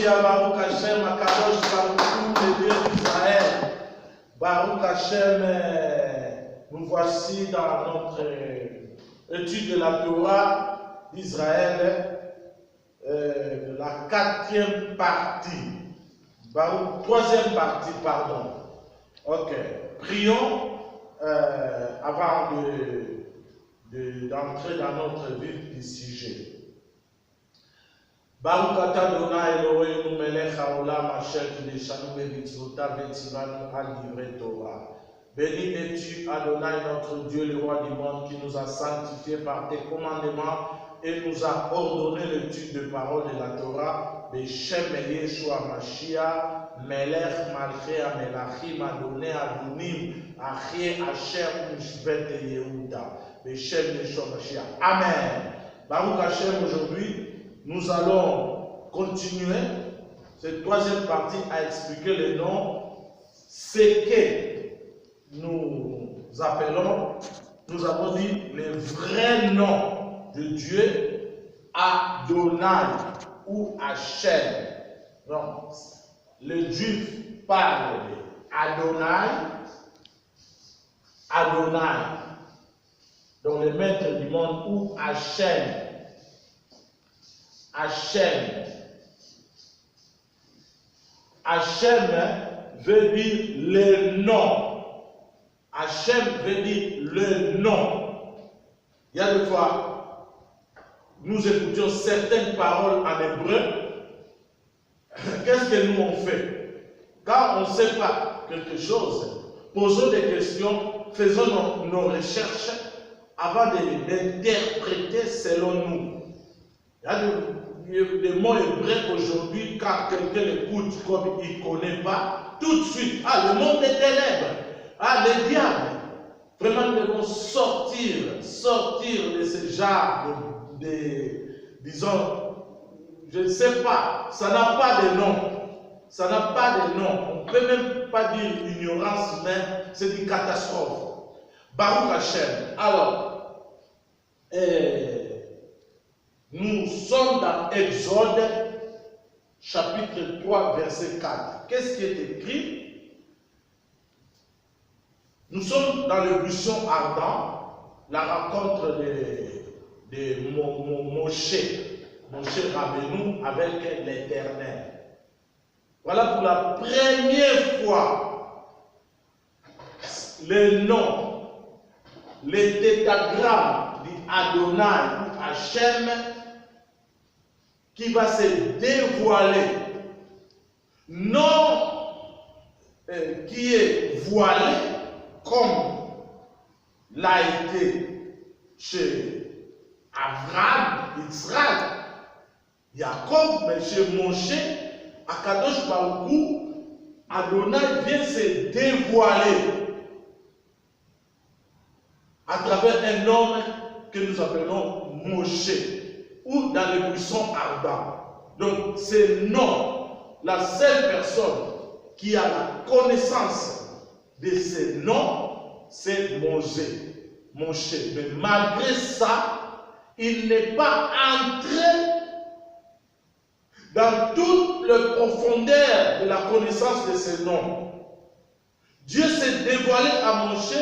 Alléluia, Baruch Hashem, Akadosh Baruch Hu, le Dieu d'Israël. Baruch Hashem, nous voici dans notre étude de la Torah d'Israël, la 4e partie, troisième partie, pardon. Ok, prions avant d'entrer dans notre vif du sujet. Baruch atah Adonai Eloheinu melech haolam asher kideshanu bemitzvotav vetzivanu al divrei Torah. Béni es-tu Adonai notre Dieu, le roi du monde, qui nous a sanctifiés par tes commandements et nous a ordonné l'étude de paroles de la Torah. Beshem Yeshua Mashiach, melech malchei hamelachim, Adonai Adonim, Achie Asher Ushvet Yehuda. Beshem Yeshua Mashiach. Amen. Baruch Hashem, aujourd'hui, nous allons continuer cette troisième partie à expliquer les noms, ce que nous appelons, nous avons dit les vrais noms de Dieu, Adonai ou Hachem. Donc, les Juifs parlent de Adonai, donc le maître du monde, ou Hachem. Hachem veut dire le nom. Hachem veut dire le nom. Il y a des fois, nous écoutions certaines paroles en hébreu. Qu'est-ce que nous on fait? Quand on ne sait pas quelque chose, posons des questions, faisons nos recherches avant d'interpréter selon nous. Il y a des mots hébreux aujourd'hui, quand quelqu'un écoute comme il ne connaît pas, tout de suite, le monde des ténèbres, le diable. Vraiment, nous devons sortir de ce genre disons, je ne sais pas, ça n'a pas de nom. Ça n'a pas de nom. On ne peut même pas dire ignorance, mais c'est une catastrophe. Baruch Hashem. Alors, nous sommes dans Exode, chapitre 3, verset 4. Qu'est-ce qui est écrit? Nous sommes dans le buisson ardent, la rencontre de Moshe Rabbeinu avec l'Éternel. Voilà pour la première fois le nom, le tétragramme d'Adonai ou Hachem qui va se dévoiler. Non qui est voilé comme l'a été chez Abraham, Israël, Jacob, mais chez Moshe, Akadosh Baruch Hu, Adonai vient se dévoiler à travers un homme que nous appelons Moshe, ou dans le buisson ardent. Donc, c'est non, la seule personne qui a la connaissance de ces noms, c'est Moshe. Mais malgré ça, il n'est pas entré dans toute la profondeur de la connaissance de ces noms. Dieu s'est dévoilé à Moshe,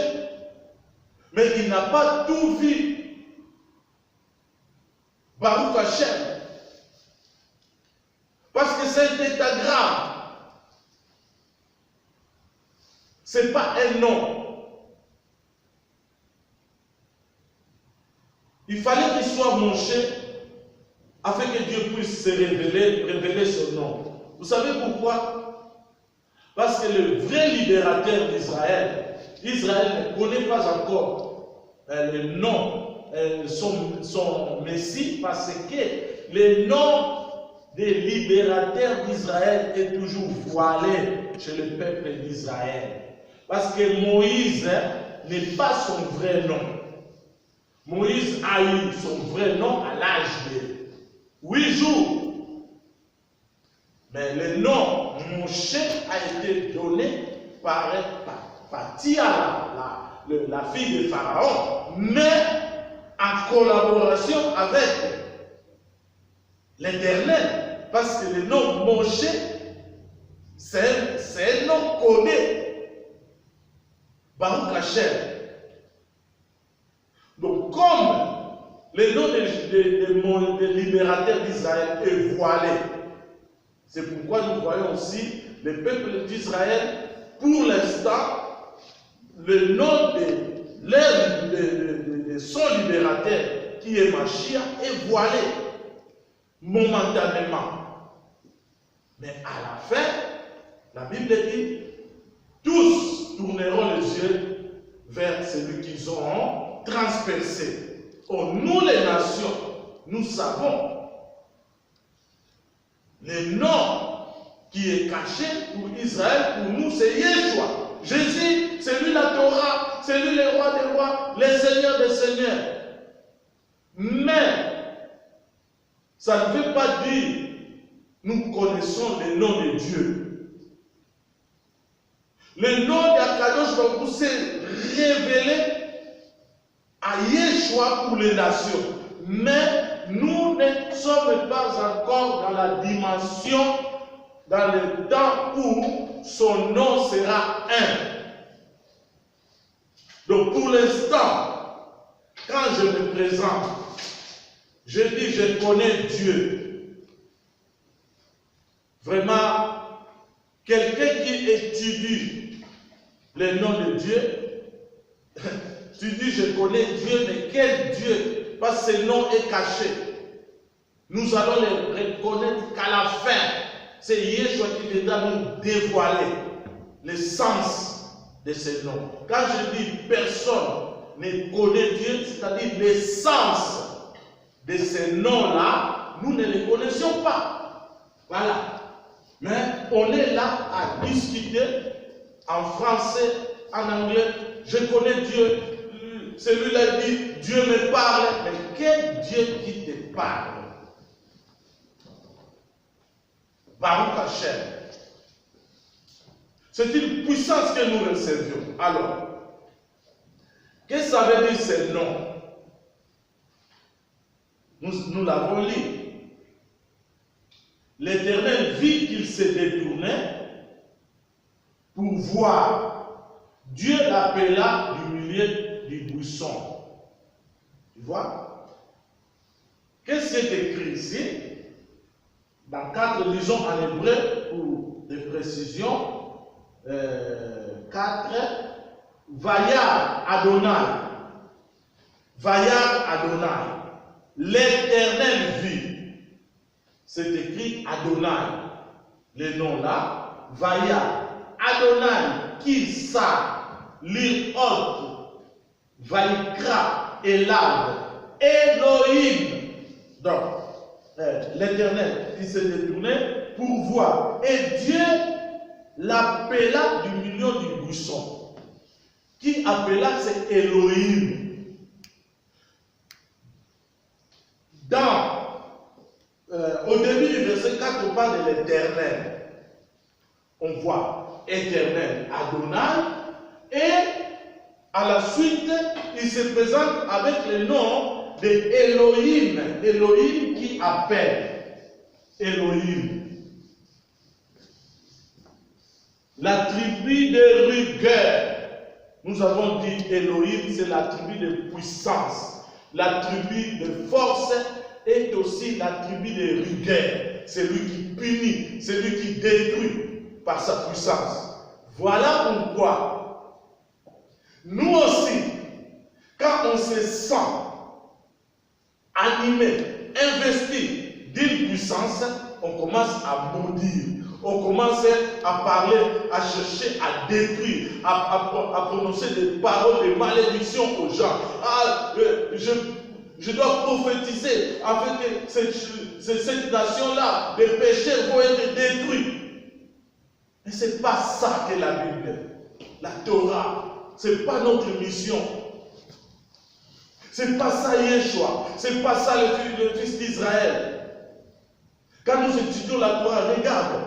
mais il n'a pas tout vu. Baruch Hashem. Parce que c'est un tétragramme. Ce n'est pas un nom. Il fallait qu'il soit Moshe afin que Dieu puisse se révéler son nom. Vous savez pourquoi? Parce que le vrai libérateur d'Israël, Israël ne connaît pas encore le nom, son Messie, parce que le nom des libérateurs d'Israël est toujours voilé chez le peuple d'Israël. Parce que Moïse n'est pas son vrai nom. Moïse a eu son vrai nom à l'âge de 8 jours. Mais le nom Moshe a été donné par Tiara, la fille de Pharaon, mais en collaboration avec l'Éternel. parce que le nom Moshe, c'est un nom connu. Baruch Hashem. Donc, comme le nom de libérateur d'Israël est voilé, c'est pourquoi nous voyons aussi le peuple d'Israël, pour l'instant, le nom de son libérateur, qui est Mashiach, est voilé momentanément. Mais à la fin, la Bible dit, tous tourneront les yeux vers celui qu'ils ont transpercé. Oh, nous les nations, nous savons le nom qui est caché pour Israël, pour nous, c'est Yeshua. Jésus, c'est lui la Torah, c'est lui le roi des rois, le Seigneur des seigneurs. Mais, ça ne veut pas dire nous connaissons le nom de Dieu. Le nom d'Akadosh Baruch Hu s'est révélé à Yeshua pour les nations. Mais nous ne sommes pas encore dans la dimension, dans le temps où son nom sera un. Donc pour l'instant, quand je me présente, je dis je connais Dieu. Vraiment, quelqu'un qui étudie le nom de Dieu, tu dis je connais Dieu, mais quel Dieu? Parce que ce nom est caché. Nous allons le reconnaître qu'à la fin. C'est Yeshua qui viendra nous dévoiler le sens de ce nom. Quand je dis personne ne connaît Dieu, c'est-à-dire le sens de ce nom-là, nous ne le connaissions pas. Voilà. Mais on est là à discuter en français, en anglais. Je connais Dieu. Celui-là dit, Dieu me parle. Mais quel Dieu qui te parle? Baruch Hashem. C'est une puissance que nous recevions. Alors, qu'est-ce que ça veut dire ce nom? Nous l'avons lu. L'Éternel vit qu'il se détournait pour voir. Dieu l'appela du milieu du buisson. Tu vois? Qu'est-ce qui est écrit ici? Dans 4, lisons en hébreu pour des précisions. 4. Vayar Adonai. Vayar Adonai. L'Éternel vit. C'est écrit Adonai. Le nom là. Vayar Adonai. Kisa. L'Irot. Vaikra. Elad. Elohim. Donc, l'Éternel, il s'est détourné pour voir. Et Dieu l'appela du milieu du buisson. Qui appela, c'est Elohim. Au début du verset 4, on parle de l'Éternel. On voit Éternel Adonai. Et à la suite, il se présente avec le nom de Elohim. Elohim qui appelle. Elohim. La tribu de rigueur. Nous avons dit Elohim, c'est la tribu de puissance. La tribu de force est aussi la tribu de rigueur. C'est lui qui punit, c'est lui qui détruit par sa puissance. Voilà pourquoi nous aussi, quand on se sent animé, investi d'une puissance, on commence à maudire. On commence à parler, à chercher, à détruire, à prononcer des paroles de malédiction aux gens. Ah, je dois prophétiser afin que cette nation-là, les péchés vont être détruits. Mais ce n'est pas ça que la Bible, la Torah, ce n'est pas notre mission. Ce n'est pas ça Yeshua, ce n'est pas ça le Fils d'Israël. Quand nous étudions la Torah, regarde,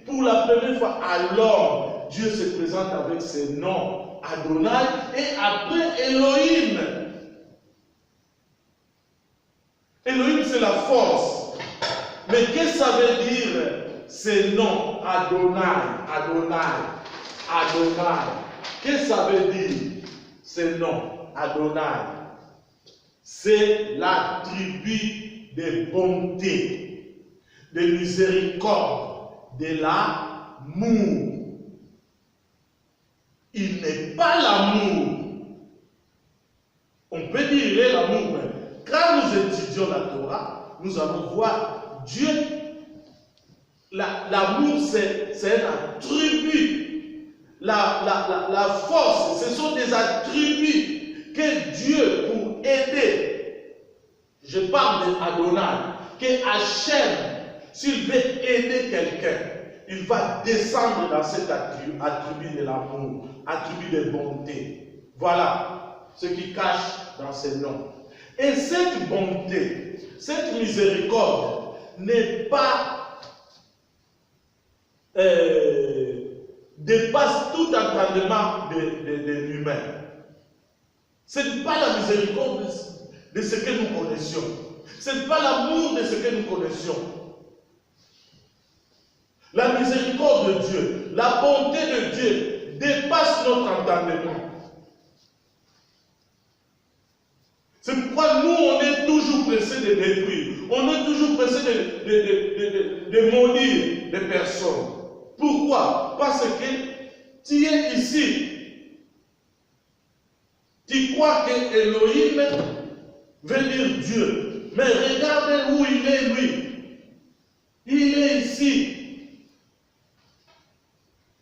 pour la première fois à l'homme, Dieu se présente avec ses noms, Adonai, et après Elohim. Elohim, c'est la force. Mais qu'est-ce que ça veut dire ces noms Adonai, Adonai, Adonai? Qu'est-ce que ça veut dire ces noms Adonai? C'est l'attribut de bonté, de miséricorde, de l'amour. Il n'est pas l'amour. On peut dire il est l'amour, mais quand nous étudions la Torah, nous allons voir Dieu. L'amour, c'est un attribut. La force, ce sont des attributs que Dieu, pour aider, je parle d'Adonai, que Hachem, s'il veut aider quelqu'un, il va descendre dans cet attribut de l'amour, attribut de bonté. Voilà ce qui cache dans ces noms. Et cette bonté, cette miséricorde n'est pas dépasse tout entendement de l'humain. Ce n'est pas la miséricorde de ce que nous connaissions. Ce n'est pas l'amour de ce que nous connaissions. La miséricorde de Dieu, la bonté de Dieu dépasse notre entendement. C'est pourquoi nous, on est toujours pressés de détruire. On est toujours pressés de maudire des personnes. Pourquoi? Parce que tu es ici. Tu crois que Elohim veut dire Dieu. Mais regarde où il est, lui. Il est ici.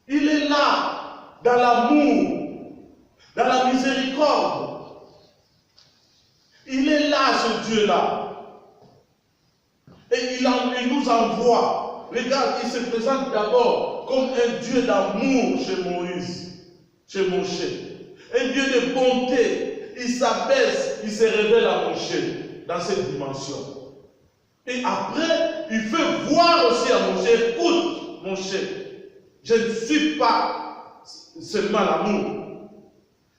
Il est là, dans l'amour, dans la miséricorde. Il est là, ce Dieu-là. Et il nous envoie. Regarde, il se présente d'abord comme un Dieu d'amour chez Moïse, chez Moshe. Un Dieu de bonté. Il s'abaisse, il se révèle à Moshe dans cette dimension. Et après, il fait voir aussi à Moshe, écoute, Moshe, je ne suis pas seulement l'amour.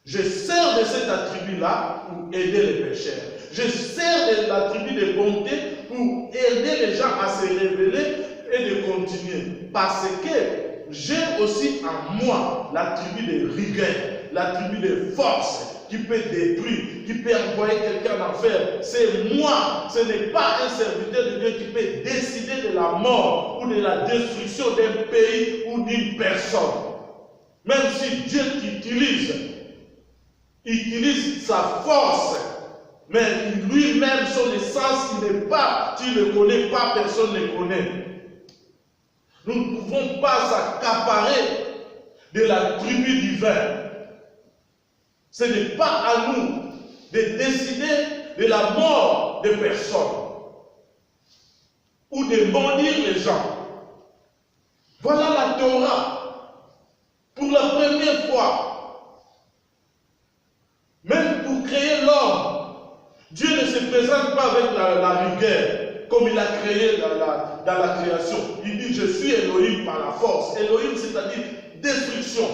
Je sers de cet attribut-là pour aider les pécheurs. Je sers de l'attribut de bonté pour aider les gens à se révéler et de continuer. Parce que j'ai aussi en moi l'attribut de rigueur, l'attribut de force qui peut détruire, qui peut envoyer quelqu'un en enfer. C'est moi, ce n'est pas un serviteur de Dieu qui peut décider de la mort ou de la destruction d'un pays ou d'une personne. Même si Dieu utilise sa force, mais lui-même, son essence, il n'est pas, tu ne le connais pas, personne ne le connaît. Nous ne pouvons pas s'accaparer de l'attribut divin. Ce n'est pas à nous de décider de la mort de personnes ou de maudire les gens. Voilà la Torah. Pour la première fois, même pour créer l'homme, Dieu ne se présente pas avec la rigueur comme il a créé dans la création. Il dit, je suis Elohim par la force. Elohim, c'est-à-dire destruction.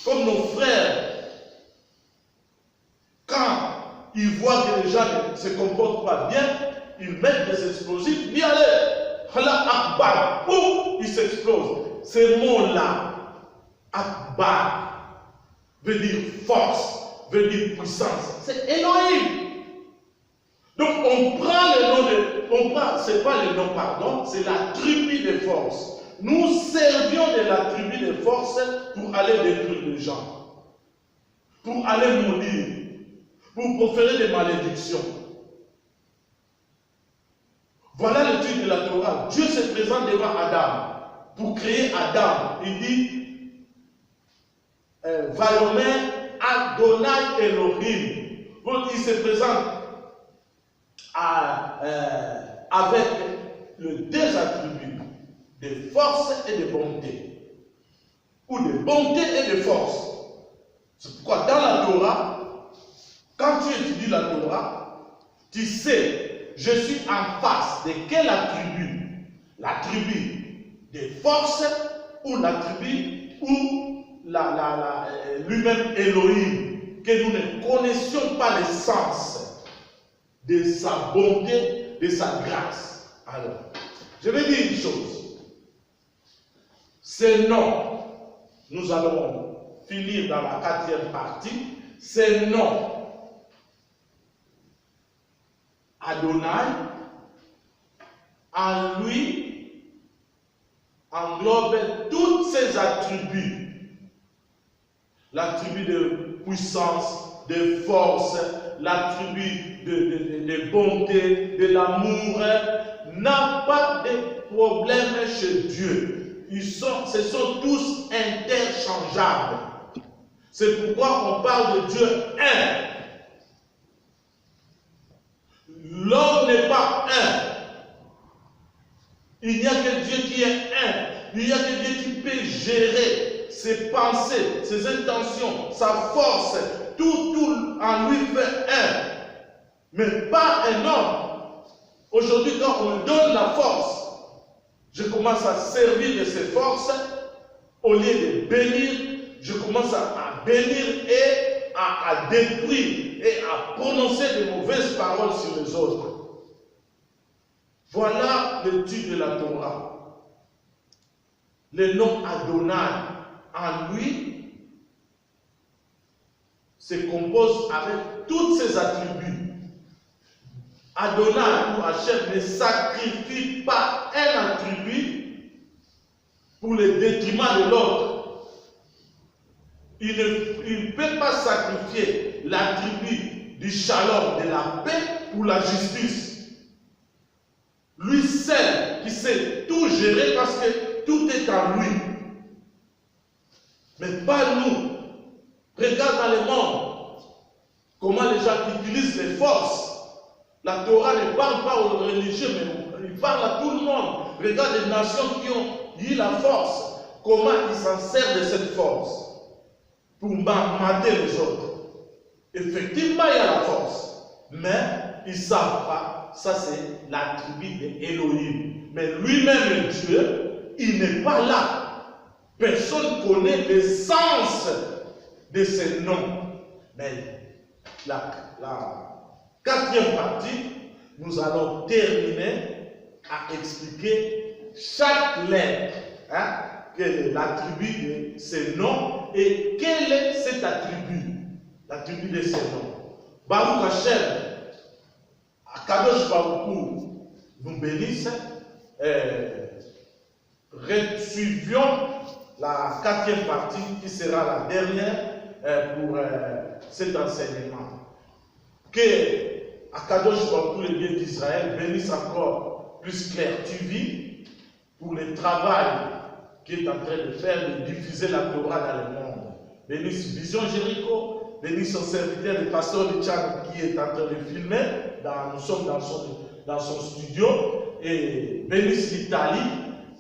Comme nos frères, quand ils voient que les gens ne se comportent pas bien, ils mettent des explosifs, bien allez, Allah Akbar, ou ils s'explosent. Ces mots-là, Akbar, veut dire force, veut dire puissance. C'est Elohim. Donc on prend le nom c'est pas le nom, pardon, c'est l'attribut de force. Nous servions de l'attribut de force pour aller détruire les gens, pour aller maudire, pour proférer des malédictions. Voilà l'étude de la Torah. Dieu se présente devant Adam pour créer Adam. Il dit Vayomer Adonai Elohim. Donc il se présente avec les deux attributs de force et de bonté, ou de bonté et de force. C'est pourquoi dans la Torah, quand tu étudies la Torah, tu sais, je suis en face de quel attribut? L'attribut de force ou l'attribut ou lui-même Elohim, que nous ne connaissions pas l'essence de sa bonté, de sa grâce. Alors, je vais dire une chose. Ces noms, nous allons finir dans la 4e partie. Ces noms, Adonai, en lui, englobe tous ses attributs. L'attribut de puissance, de force, l'attribut de bonté, de l'amour, n'a pas de problème chez Dieu. Ce sont tous interchangeables. C'est pourquoi on parle de Dieu un. L'homme n'est pas un. Il n'y a que Dieu qui est un. Il n'y a que Dieu qui peut gérer ses pensées, ses intentions, sa force. Tout en lui fait un. Mais pas un homme. Aujourd'hui, quand on me donne la force, je commence à servir de ces forces. Au lieu de bénir, je commence à bénir et à détruire et à prononcer de mauvaises paroles sur les autres. Voilà l'étude de la Torah. Le nom Adonai, en lui, se compose avec tous ses attributs. Adonai ou Hachem ne sacrifie pas un attribut pour le détriment de l'autre. Il ne peut pas sacrifier l'attribut du shalom, de la paix, pour la justice. Lui seul qui sait tout gérer parce que tout est en lui. Mais pas nous. Regarde dans le monde comment les gens utilisent les forces. La Torah ne parle pas aux religieux, mais il parle à tout le monde. Regarde les nations qui ont eu la force. Comment ils s'en servent de cette force pour mater les autres. Effectivement, il y a la force. Mais ils ne savent pas. Ça, c'est l'attribut d'Élohim. Mais lui-même, Dieu, il n'est pas là. Personne ne connaît le sens de ces noms. Mais la 4e partie, nous allons terminer à expliquer chaque lettre. Quel est l'attribut de ces noms et quel est cet attribut? L'attribut de ces noms. Baruch Hashem, Akadosh Baruch nous bénisse. Suivions la 4e partie qui sera la dernière pour cet enseignement. Que Akadosh Baruch le Dieu d'Israël bénisse encore plus Clair TV pour le travail qui est en train de faire, de diffuser la Torah dans le monde. Bénisse Vision Jéricho, bénisse son serviteur, le pasteur de Tchad qui est en train de filmer. Nous sommes dans son studio. Et bénisse l'Italie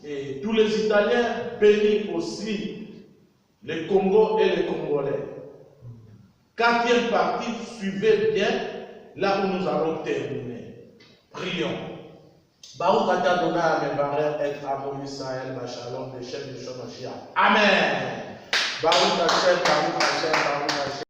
et tous les Italiens. Bénisse aussi les Congo et les Congolais. 4e partie, suivez bien là où nous allons terminer. Prions. Baruch atah Adonai mevarech et amo Yisrael b'shalom b'shem Yeshua Mashiach. Amen. Baruch Hashem, Baruch Hashem, Baruch Hashem.